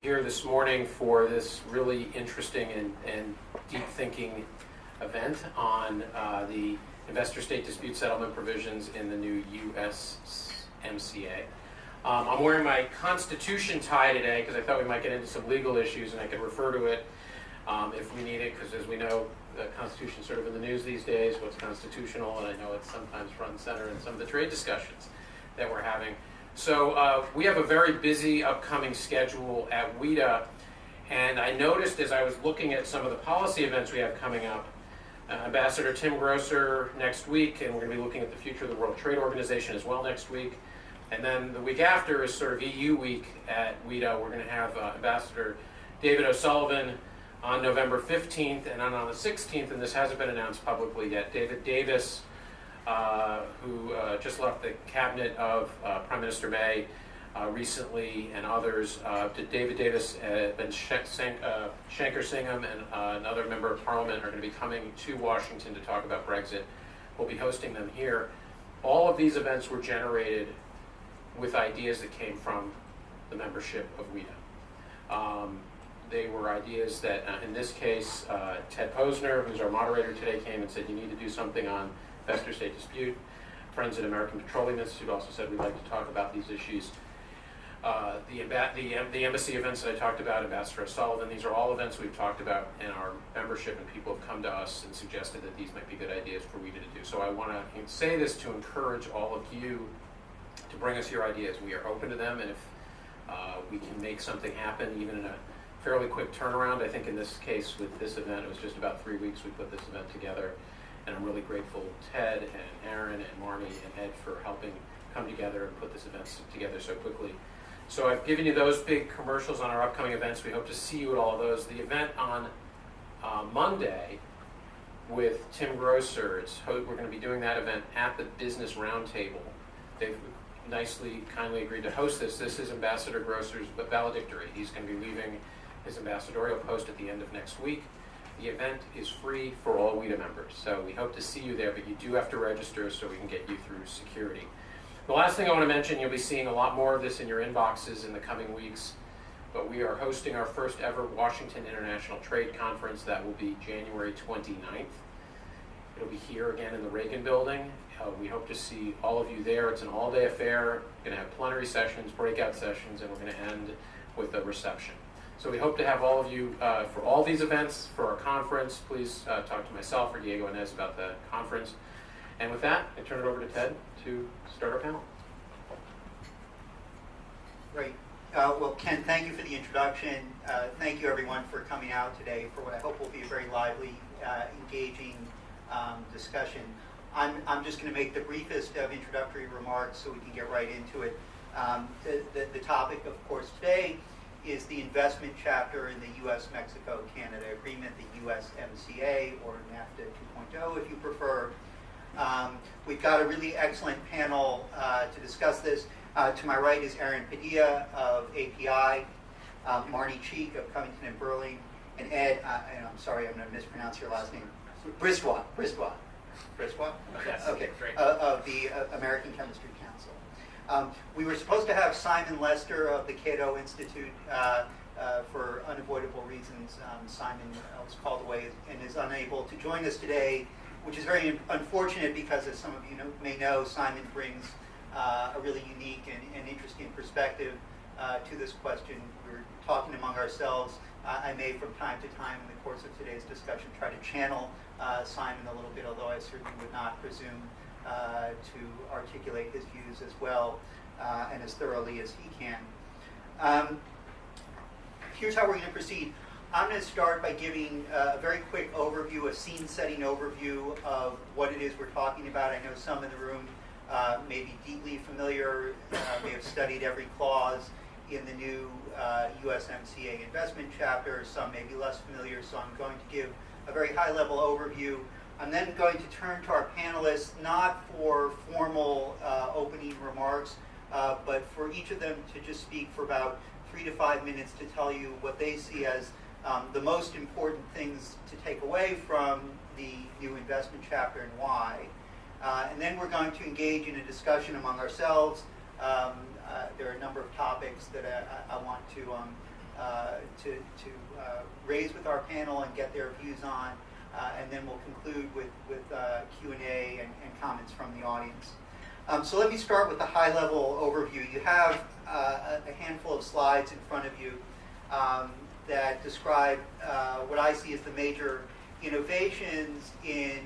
Here this morning for this really interesting and deep thinking event on the investor state dispute settlement provisions in the new U.S. MCA. I'm wearing my Constitution tie today because I thought we might get into some legal issues and I could refer to it if we need it, because as we know, the Constitution is sort of in the news these days, what's constitutional, and I know it's sometimes front and center in some of the trade discussions that we're having. So we have a very busy upcoming schedule at WITA, and I noticed as I was looking at some of the policy events we have coming up, Ambassador Tim Grosser next week, and we're going to be looking at the future of the World Trade Organization as well next week. And then the week after is sort of EU week at WITA. We're going to have Ambassador David O'Sullivan on November 15th, and on the 16th, and this hasn't been announced publicly yet, David Davis, who just left the cabinet of Prime Minister May recently, and others. David Davis, Ben Shankar Singham, and another member of Parliament are going to be coming to Washington to talk about Brexit. We'll be hosting them here. All of these events were generated with ideas that came from the membership of WITA. They were ideas that, in this case, Ted Posner, who's our moderator today, came and said, you need to do something on investor state dispute. Friends at American Petroleum Institute also said we'd like to talk about these issues. The embassy events that I talked about, Ambassador O'Sullivan, these are all events we've talked about in our membership, and people have come to us and suggested that these might be good ideas for WITA to do. So I want to say this to encourage all of you to bring us your ideas. We are open to them, and if we can make something happen, even in a fairly quick turnaround. I think in this case with this event, it was just about 3 weeks we put this event together, and I'm really grateful to Ted and Aaron and Marnie and Ed for helping come together and put this event together so quickly. So I've given you those big commercials on our upcoming events. We hope to see you at all of those. The event on Monday with Tim Grosser, we're going to be doing that event at the Business Roundtable. They've kindly agreed to host this. This is Ambassador Grosser's valedictory. He's going to be leaving his ambassadorial post at the end of next week. The event is free for all WITA members, so we hope to see you there, but you do have to register so we can get you through security. The last thing I want to mention, you'll be seeing a lot more of this in your inboxes in the coming weeks, but we are hosting our first ever Washington International Trade Conference. That will be January 29th. It'll be here again in the Reagan Building. We hope to see all of you there. It's an all-day affair. We're going to have plenary sessions, breakout sessions, and we're going to end with a reception. So we hope to have all of you for all these events, for our conference. Please talk to myself or Diego Inez about the conference. And with that, I turn it over to Ted to start our panel. Great. Well, Ken, thank you for the introduction. Thank you, everyone, for coming out today for what I hope will be a very lively, engaging discussion. I'm just going to make the briefest of introductory remarks so we can get right into it. The topic, of course, today is the investment chapter in the U.S. Mexico-Canada Agreement, the U.S MCA, or NAFTA 2.0 if you prefer. We've got a really excellent panel to discuss this. To my right is Aaron Padilla of API, Marnie Cheek of Covington and Burling, and Ed, and I'm sorry, I'm going to mispronounce your last name, Brisbois? Yes. Okay, Great. of the American Chemistry Council. We were supposed to have Simon Lester of the Cato Institute. For unavoidable reasons, Simon was called away and is unable to join us today, which is very unfortunate because, as some of you may know, Simon brings a really unique and interesting perspective to this question. We're talking among ourselves. I may, from time to time in the course of today's discussion, try to channel Simon a little bit, although I certainly would not presume to articulate his views as well and as thoroughly as he can. Here's how we're going to proceed. I'm going to start by giving a very quick overview, a scene-setting overview of what it is we're talking about. I know some in the room may be deeply familiar, may have studied every clause in the new U.S. MCA investment chapter. Some may be less familiar, so I'm going to give a very high-level overview. I'm then going to turn to our panelists, not for formal opening remarks, but for each of them to just speak for about 3 to 5 minutes to tell you what they see as the most important things to take away from the new investment chapter and why. And then we're going to engage in a discussion among ourselves. There are a number of topics that I want to raise with our panel and get their views on, and then we'll conclude with Q&A and comments from the audience. So let me start with the high-level overview. You have a handful of slides in front of you that describe what I see as the major innovations in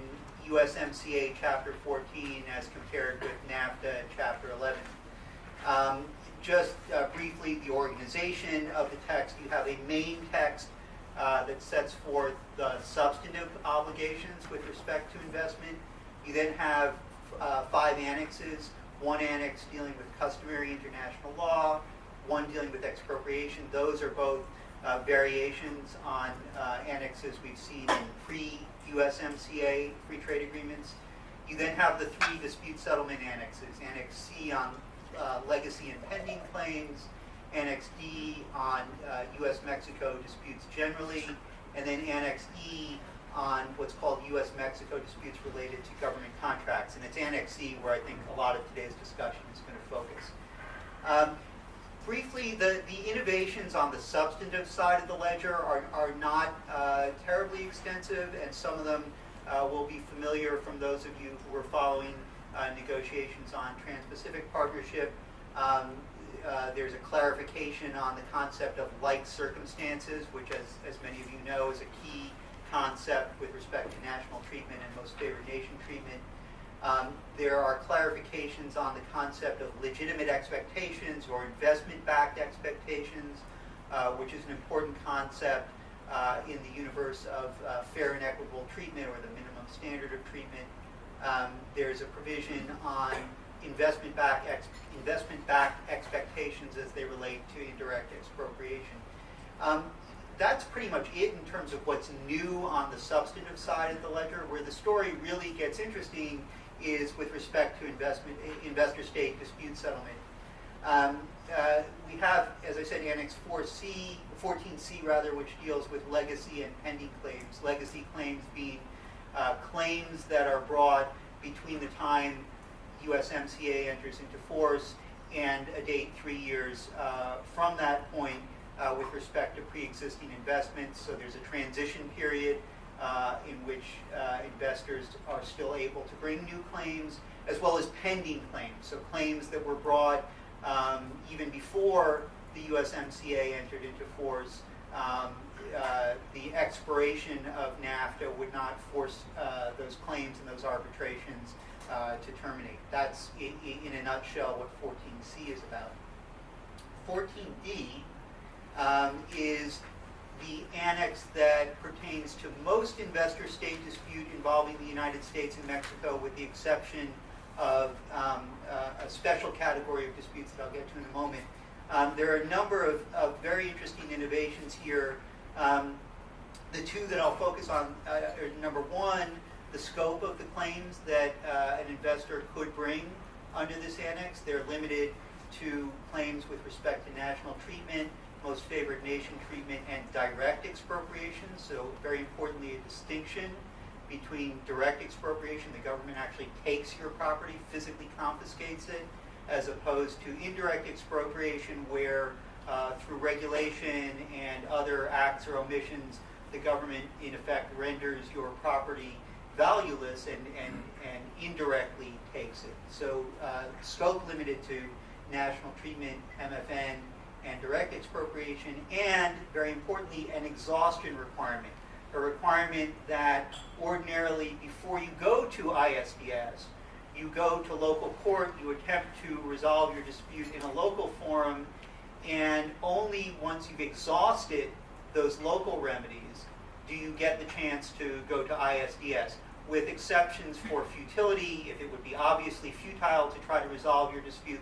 USMCA Chapter 14 as compared with NAFTA Chapter 11. Just briefly, the organization of the text. You have a main text that sets forth the substantive obligations with respect to investment. You then have 5 annexes, one annex dealing with customary international law, one dealing with expropriation. Those are both variations on annexes we've seen in pre-USMCA free trade agreements. You then have the 3 dispute settlement annexes, Annex C on legacy and pending claims, Annex D on U.S. Mexico disputes generally, and then Annex E on what's called U.S. Mexico disputes related to government contracts. And it's Annex C where I think a lot of today's discussion is going to focus. Briefly, the innovations on the substantive side of the ledger are not terribly extensive, and some of them will be familiar from those of you who are following negotiations on Trans-Pacific Partnership. There's a clarification on the concept of like circumstances, which, as many of you know, is a key concept with respect to national treatment and most favored nation treatment. There are clarifications on the concept of legitimate expectations or investment-backed expectations, which is an important concept in the universe of fair and equitable treatment, or the minimum standard of treatment. There's a provision on investment-backed expectations as they relate to indirect expropriation. That's pretty much it in terms of what's new on the substantive side of the ledger. Where the story really gets interesting is with respect to investor-state dispute settlement. We have, as I said, Annex 14C rather, which deals with legacy and pending claims. Legacy claims being claims that are brought between the time USMCA enters into force and a date 3 years from that point with respect to pre-existing investments. So there's a transition period in which investors are still able to bring new claims, as well as pending claims. So claims that were brought even before the USMCA entered into force. The expiration of NAFTA would not force those claims and those arbitrations to terminate. That's, in a nutshell, what 14C is about. 14D is the annex that pertains to most investor-state dispute involving the United States and Mexico, with the exception of a special category of disputes that I'll get to in a moment. There are a number of very interesting innovations here. The 2 that I'll focus on are, number 1, the scope of the claims that an investor could bring under this annex. They're limited to claims with respect to national treatment, most favored nation treatment, and direct expropriation. So very importantly, a distinction between direct expropriation, the government actually takes your property, physically confiscates it, as opposed to indirect expropriation, where through regulation and other acts or omissions, the government in effect renders your property valueless and indirectly takes it. So scope limited to national treatment, MFN, and direct expropriation, and very importantly, an exhaustion requirement. A requirement that ordinarily, before you go to ISDS, you go to local court, you attempt to resolve your dispute in a local forum, and only once you've exhausted those local remedies do you get the chance to go to ISDS, with exceptions for futility. If it would be obviously futile to try to resolve your dispute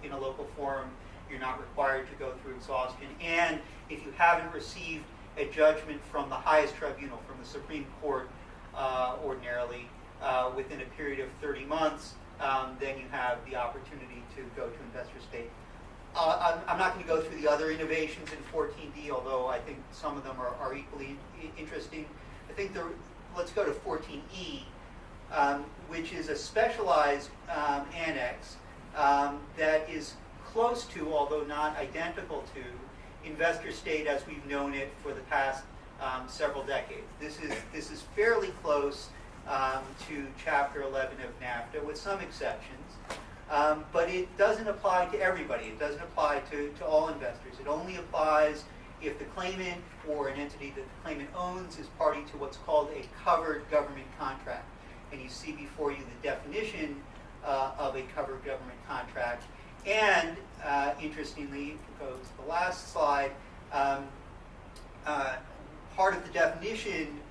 in a local forum, you're not required to go through exhaustion. And if you haven't received a judgment from the highest tribunal, from the Supreme Court, ordinarily, within a period of 30 months, then you have the opportunity to go to investor state. I'm not going to go through the other innovations in 14D, although I think some of them are equally interesting. I think let's go to 14E, which is a specialized annex that is close to, although not identical to, investor state as we've known it for the past several decades. This is fairly close to Chapter 11 of NAFTA, with some exceptions. But it doesn't apply to everybody. It doesn't apply to all investors. It only applies if the claimant or an entity that the claimant owns is party to what's called a covered government contract. And you see before you the definition of a covered government contract. And interestingly, if you go to the last slide, part of the definition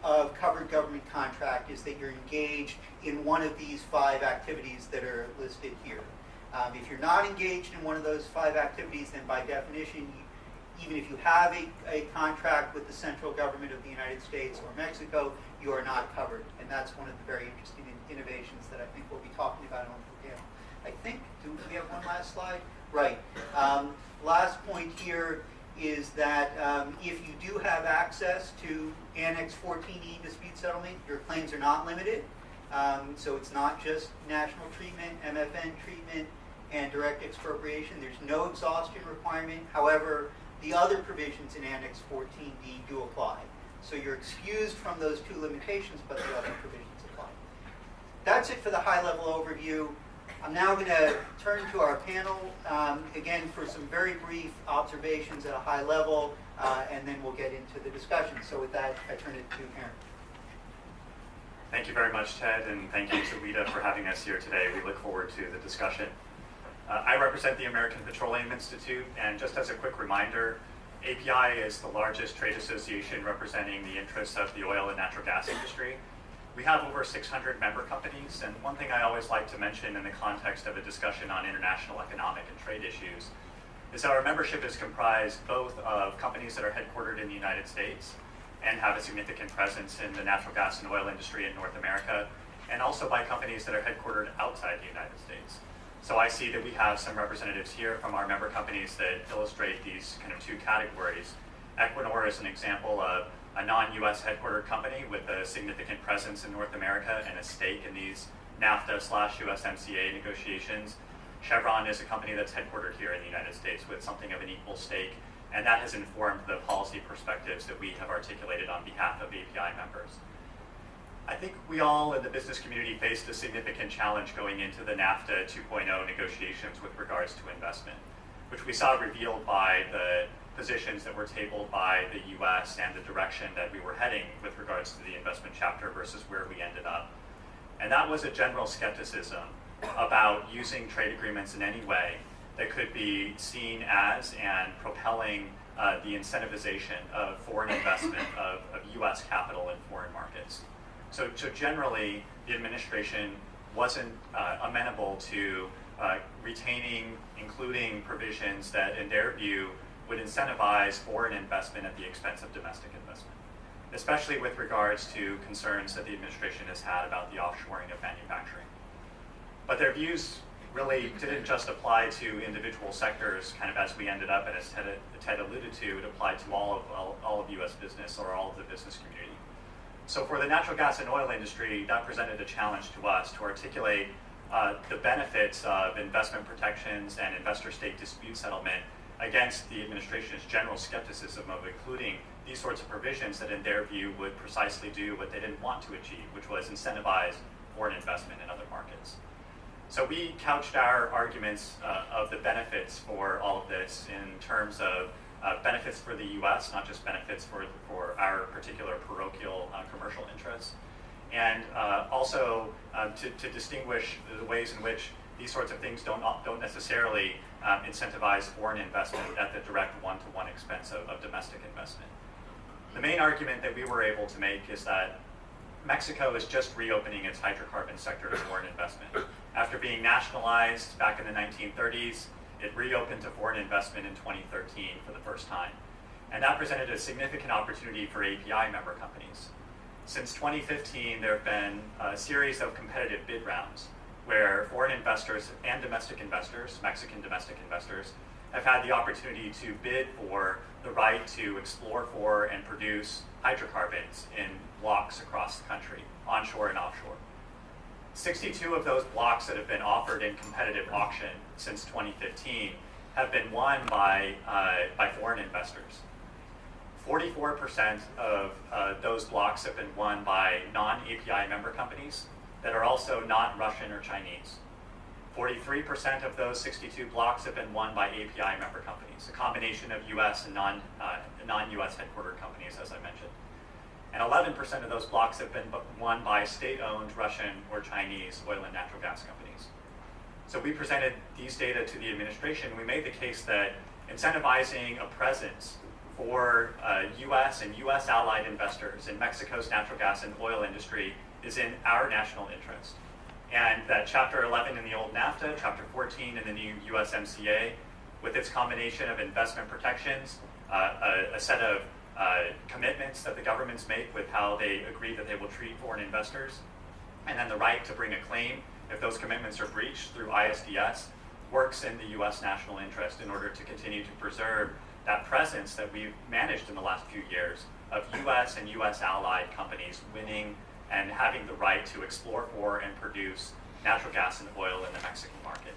of covered government contract is that you're engaged in one of these 5 activities that are listed here. If you're not engaged in one of those 5 activities, then by definition, even if you have a contract with the central government of the United States or Mexico, you are not covered. And that's one of the very interesting innovations that I think we'll be talking about on the panel. I think, do we have one last slide? Right. Last point here is that if you do have access to Annex 14E dispute settlement, your claims are not limited. So it's not just national treatment, MFN treatment, and direct expropriation. There's no exhaustion requirement. However, the other provisions in Annex 14D do apply. So you're excused from those 2 limitations, but the other provisions apply. That's it for the high-level overview. I'm now going to turn to our panel, again, for some very brief observations at a high level, and then we'll get into the discussion. So with that, I turn it to Aaron. Thank you very much, Ted, and thank you to WITA for having us here today. We look forward to the discussion. I represent the American Petroleum Institute, and just as a quick reminder, API is the largest trade association representing the interests of the oil and natural gas industry. We have over 600 member companies, and one thing I always like to mention in the context of a discussion on international economic and trade issues is that our membership is comprised both of companies that are headquartered in the United States and have a significant presence in the natural gas and oil industry in North America, and also by companies that are headquartered outside the United States. So I see that we have some representatives here from our member companies that illustrate these kind of 2 categories. Equinor is an example of a non-US headquartered company with a significant presence in North America and a stake in these NAFTA/USMCA negotiations. Chevron is a company that's headquartered here in the United States with something of an equal stake, and that has informed the policy perspectives that we have articulated on behalf of API members. I think we all in the business community faced a significant challenge going into the NAFTA 2.0 negotiations with regards to investment, which we saw revealed by the positions that were tabled by the U.S. and the direction that we were heading with regards to the investment chapter versus where we ended up. And that was a general skepticism about using trade agreements in any way that could be seen as and propelling the incentivization of foreign investment of U.S. capital in foreign markets. So generally, the administration wasn't amenable to retaining, including provisions that, in their view, would incentivize foreign investment at the expense of domestic investment, especially with regards to concerns that the administration has had about the offshoring of manufacturing. But their views really didn't just apply to individual sectors, kind of as we ended up, and as Ted alluded to, it applied to all of U.S. business or all of the business community. So for the natural gas and oil industry, that presented a challenge to us to articulate the benefits of investment protections and investor-state dispute settlement against the administration's general skepticism of including these sorts of provisions that in their view would precisely do what they didn't want to achieve, which was incentivize foreign investment in other markets. So we couched our arguments of the benefits for all of this in terms of benefits for the U.S., not just benefits for our particular parochial commercial interests, and also to distinguish the ways in which these sorts of things don't necessarily incentivize foreign investment at the direct one-to-one expense of domestic investment. The main argument that we were able to make is that Mexico is just reopening its hydrocarbon sector to foreign investment. After being nationalized back in the 1930s, it reopened to foreign investment in 2013 for the first time. And that presented a significant opportunity for API member companies. Since 2015, there have been a series of competitive bid rounds where foreign investors and domestic investors, Mexican domestic investors, have had the opportunity to bid for the right to explore for and produce hydrocarbons in blocks across the country, onshore and offshore. 62 of those blocks that have been offered in competitive auction since 2015 have been won by foreign investors. 44% of those blocks have been won by non-API member companies that are also not Russian or Chinese. 43% of those 62 blocks have been won by API member companies, a combination of U.S. and non-U.S. headquartered companies, as I mentioned. And 11% of those blocks have been won by state-owned Russian or Chinese oil and natural gas companies. So we presented these data to the administration. We made the case that incentivizing a presence for U.S. and U.S. allied investors in Mexico's natural gas and oil industry is in our national interest. And that Chapter 11 in the old NAFTA, Chapter 14 in the new USMCA, with its combination of investment protections, a set of commitments that the governments make with how they agree that they will treat foreign investors, and then the right to bring a claim if those commitments are breached through ISDS, works in the U.S. national interest in order to continue to preserve that presence that we've managed in the last few years of U.S. and U.S. allied companies winning and having the right to explore for and produce natural gas and oil in the Mexican market.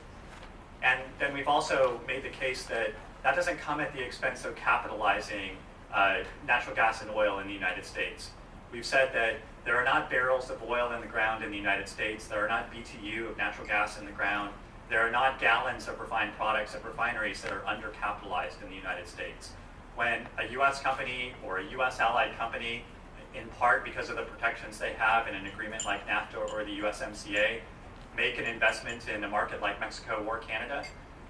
And then we've also made the case that that doesn't come at the expense of capitalizing natural gas and oil in the United States. We've said that there are not barrels of oil in the ground in the United States, there are not BTU of natural gas in the ground, there are not gallons of refined products at refineries that are undercapitalized in the United States. When a U.S. company or a U.S. allied company, in part because of the protections they have in an agreement like NAFTA or the USMCA, make an investment in a market like Mexico or Canada,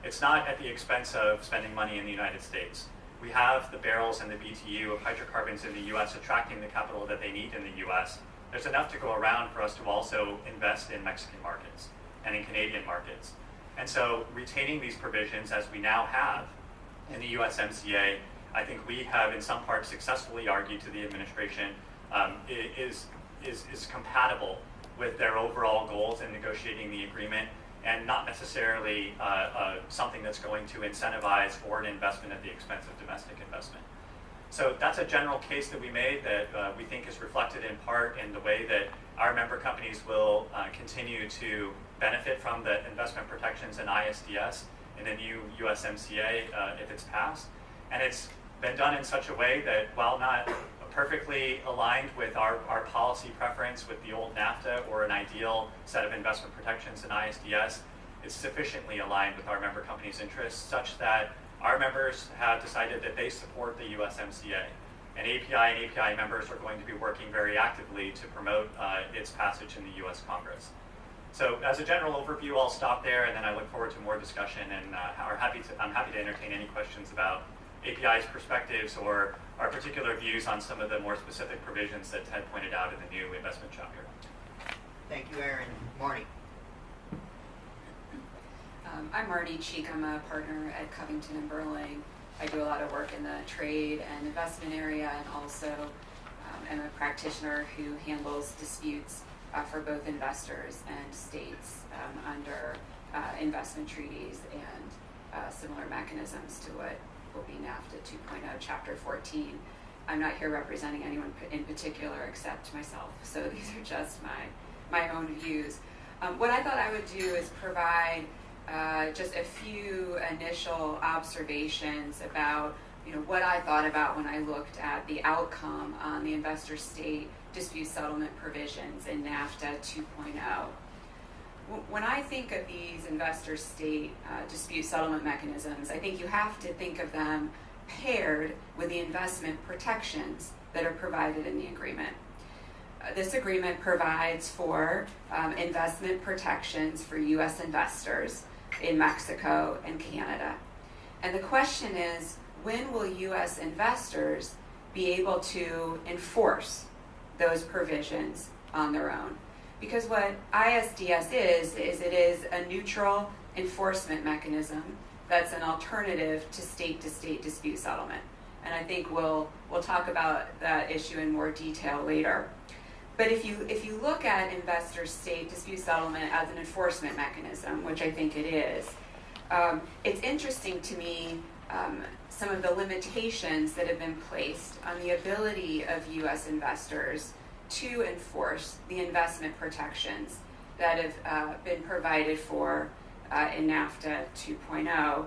it's not at the expense of spending money in the United States. We have the barrels and the BTU of hydrocarbons in the U.S. attracting the capital that they need in the U.S. There's enough to go around for us to also invest in Mexican markets and in Canadian markets. And so retaining these provisions, as we now have in the USMCA, I think we have in some part successfully argued to the administration is compatible with their overall goals in negotiating the agreement, and not necessarily something that's going to incentivize foreign investment at the expense of domestic investment. So that's a general case that we made that we think is reflected in part in the way that our member companies will continue to benefit from the investment protections in ISDS in the new USMCA if it's passed. And it's been done in such a way that, while not perfectly aligned with our policy preference with the old NAFTA or an ideal set of investment protections in ISDS, it's sufficiently aligned with our member companies' interests such that our members have decided that they support the USMCA. And API members are going to be working very actively to promote its passage in the US Congress. So as a general overview, I'll stop there, and then I look forward to more discussion, and I'm happy to entertain any questions about API's perspectives or our particular views on some of the more specific provisions that Ted pointed out in the new investment chapter. Thank you, Aaron. Marty. I'm Marty Cheek. I'm a partner at Covington and Burling. I do a lot of work in the trade and investment area, and also am a practitioner who handles disputes for both investors and states under investment treaties and similar mechanisms to what will be NAFTA 2.0 Chapter 14. I'm not here representing anyone in particular except myself, so these are just my own views. What I thought I would do is provide just a few initial observations about what I thought about when I looked at the outcome on the investor-state dispute settlement provisions in NAFTA 2.0. When I think of these investor-state dispute settlement mechanisms, I think you have to think of them paired with the investment protections that are provided in the agreement. This agreement provides for investment protections for U.S. investors in Mexico and Canada. And the question is, when will U.S. investors be able to enforce those provisions on their own? Because what ISDS is it is a neutral enforcement mechanism that's an alternative to state-to-state dispute settlement. And I think we'll talk about that issue in more detail later. But if you look at investor-state dispute settlement as an enforcement mechanism, which I think it is, it's interesting to me some of the limitations that have been placed on the ability of U.S. investors to enforce the investment protections that have been provided for in NAFTA 2.0.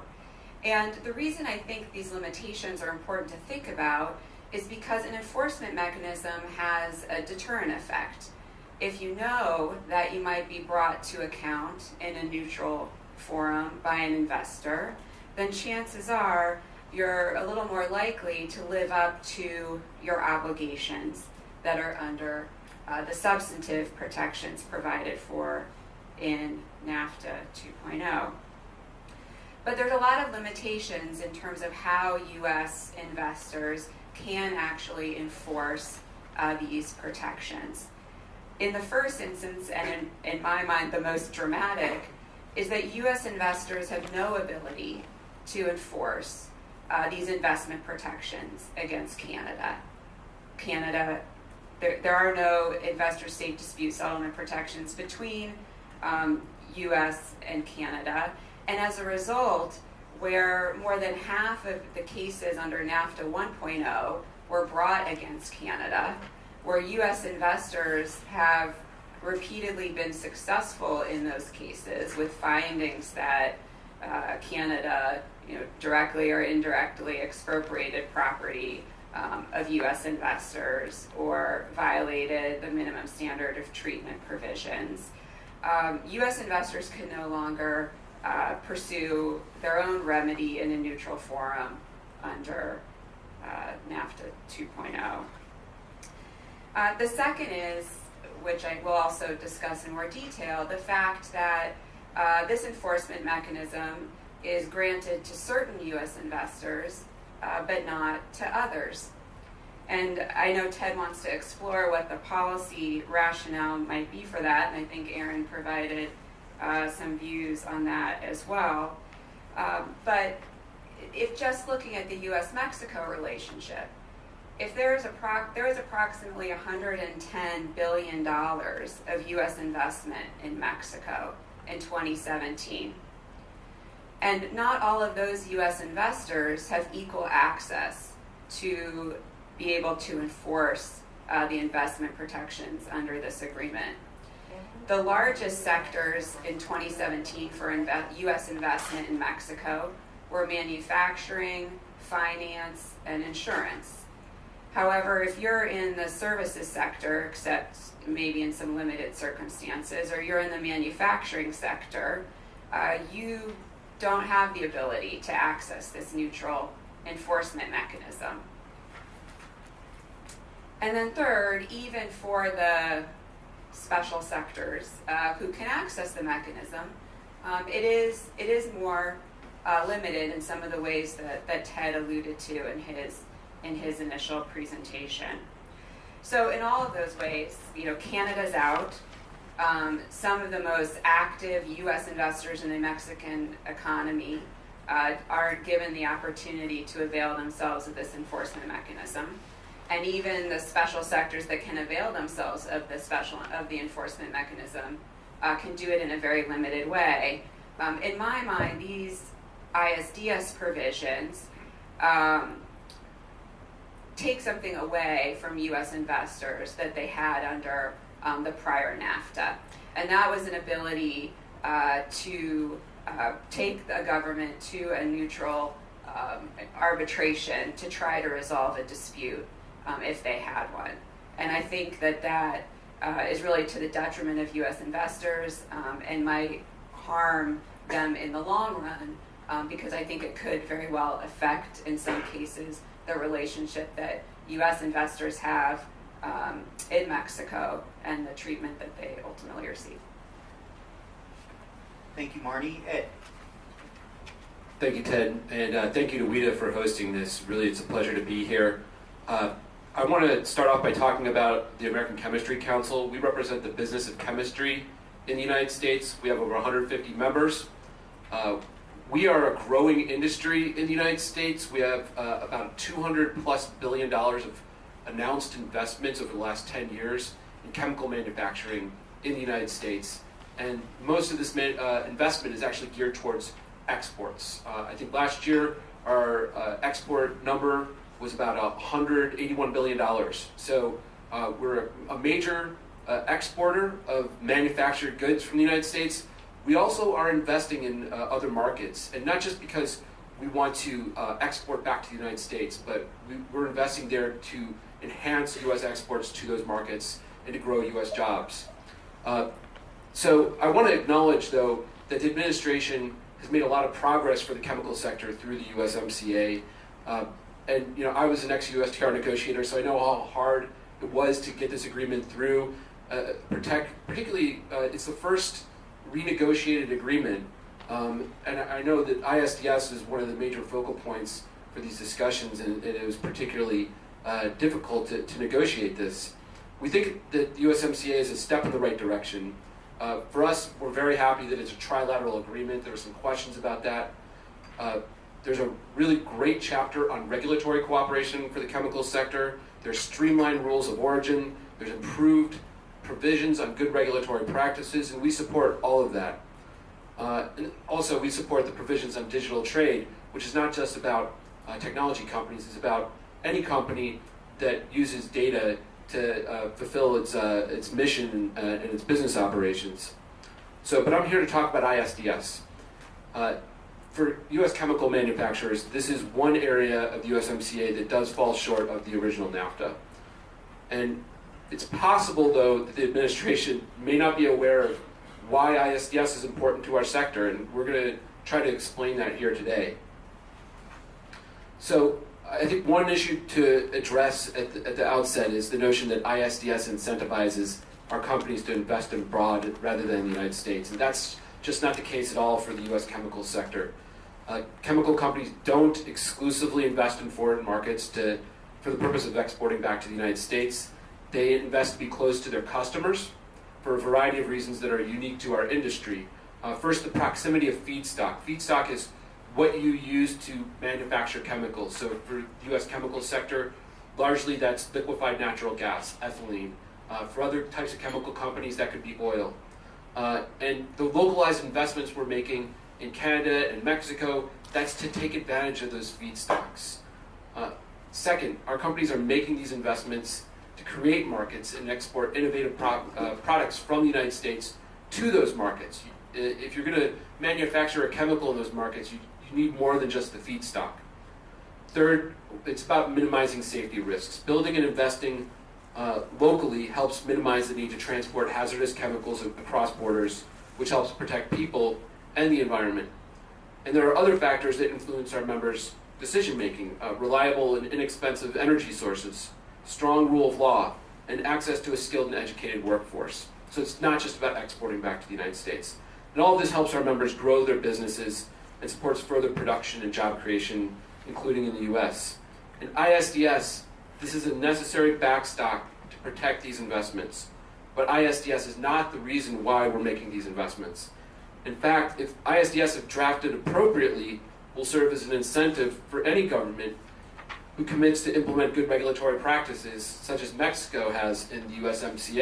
And the reason I think these limitations are important to think about is because an enforcement mechanism has a deterrent effect. If you know that you might be brought to account in a neutral forum by an investor, then chances are you're a little more likely to live up to your obligations that are under the substantive protections provided for in NAFTA 2.0. But there's a lot of limitations in terms of how U.S. investors can actually enforce these protections. In the first instance, and in my mind the most dramatic, is that U.S. investors have no ability to enforce these investment protections against Canada. There are no investor-state dispute settlement protections between U.S. and Canada, and as a result, where more than half of the cases under NAFTA 1.0 were brought against Canada, where U.S. investors have repeatedly been successful in those cases with findings that Canada, directly or indirectly expropriated property of U.S. investors or violated the minimum standard of treatment provisions. U.S. investors can no longer pursue their own remedy in a neutral forum under NAFTA 2.0. The second is, which I will also discuss in more detail, the fact that this enforcement mechanism is granted to certain U.S. investors, but not to others. And I know Ted wants to explore what the policy rationale might be for that, and I think Aaron provided some views on that as well. But if just looking at the U.S.-Mexico relationship, if there is approximately $110 billion of U.S. investment in Mexico in 2017, and not all of those U.S. investors have equal access to be able to enforce the investment protections under this agreement. The largest sectors in 2017 for U.S. investment in Mexico were manufacturing, finance, and insurance. However, if you're in the services sector, except maybe in some limited circumstances, or you're in the manufacturing sector, you don't have the ability to access this neutral enforcement mechanism. And then third, even for the special sectors who can access the mechanism, it is more limited in some of the ways that Ted alluded to in his initial presentation. So in all of those ways, Canada's out. Some of the most active U.S. investors in the Mexican economy aren't given the opportunity to avail themselves of this enforcement mechanism. And even the special sectors that can avail themselves of the enforcement mechanism can do it in a very limited way. In my mind, these ISDS provisions take something away from U.S. investors that they had under the prior NAFTA. And that was an ability to take a government to a neutral arbitration to try to resolve a dispute if they had one. And I think that is really to the detriment of U.S. investors and might harm them in the long run because I think it could very well affect, in some cases, the relationship that U.S. investors have in Mexico and the treatment that they ultimately receive. Thank you, Marnie. Ed. Thank you, Ted, and thank you to WITA for hosting this. Really, it's a pleasure to be here. I want to start off by talking about the American Chemistry Council. We represent the business of chemistry in the United States. We have over 150 members. We are a growing industry in the United States. We have about $200+ billion of announced investments over the last 10 years in chemical manufacturing in the United States. And most of this investment is actually geared towards exports. I think last year our export number was about $181 billion. So we're a major exporter of manufactured goods from the United States. We also are investing in other markets, and not just because we want to export back to the United States, but we're investing there to enhance U.S. exports to those markets and to grow U.S. jobs. So I want to acknowledge, though, that the administration has made a lot of progress for the chemical sector through the USMCA. And I was an ex-USTR negotiator, so I know how hard it was to get this agreement through. Particularly, it's the first renegotiated agreement, and I know that ISDS is one of the major focal points for these discussions, and it was particularly difficult to negotiate this. We think that the USMCA is a step in the right direction. For us, we're very happy that it's a trilateral agreement. There are some questions about that. There's a really great chapter on regulatory cooperation for the chemical sector. There's streamlined rules of origin. There's improved provisions on good regulatory practices, and we support all of that. And also, we support the provisions on digital trade, which is not just about technology companies. It's about any company that uses data to fulfill its mission and its business operations. But I'm here to talk about ISDS. For U.S. chemical manufacturers, this is one area of the USMCA that does fall short of the original NAFTA. And it's possible, though, that the administration may not be aware of why ISDS is important to our sector, and we're going to try to explain that here today. So I think one issue to address at the outset is the notion that ISDS incentivizes our companies to invest abroad rather than in the United States. And that's just not the case at all for the U.S. chemical sector. Chemical companies don't exclusively invest in foreign markets for the purpose of exporting back to the United States. They invest to be close to their customers for a variety of reasons that are unique to our industry. First, the proximity of feedstock. Feedstock is what you use to manufacture chemicals. So for the U.S. chemical sector, largely that's liquefied natural gas, ethylene. For other types of chemical companies, that could be oil. And the localized investments we're making in Canada and Mexico, that's to take advantage of those feedstocks. Second, our companies are making these investments to create markets and export innovative products from the United States to those markets. If you're going to manufacture a chemical in those markets, you need more than just the feedstock. Third, it's about minimizing safety risks. Building and investing locally helps minimize the need to transport hazardous chemicals across borders, which helps protect people and the environment. And there are other factors that influence our members' decision-making: reliable and inexpensive energy sources, strong rule of law, and access to a skilled and educated workforce. So it's not just about exporting back to the United States. And all of this helps our members grow their businesses and supports further production and job creation, including in the U.S. And ISDS, this is a necessary backstop to protect these investments. But ISDS is not the reason why we're making these investments. In fact, if ISDS, if drafted appropriately, will serve as an incentive for any government who commits to implement good regulatory practices, such as Mexico has in the USMCA.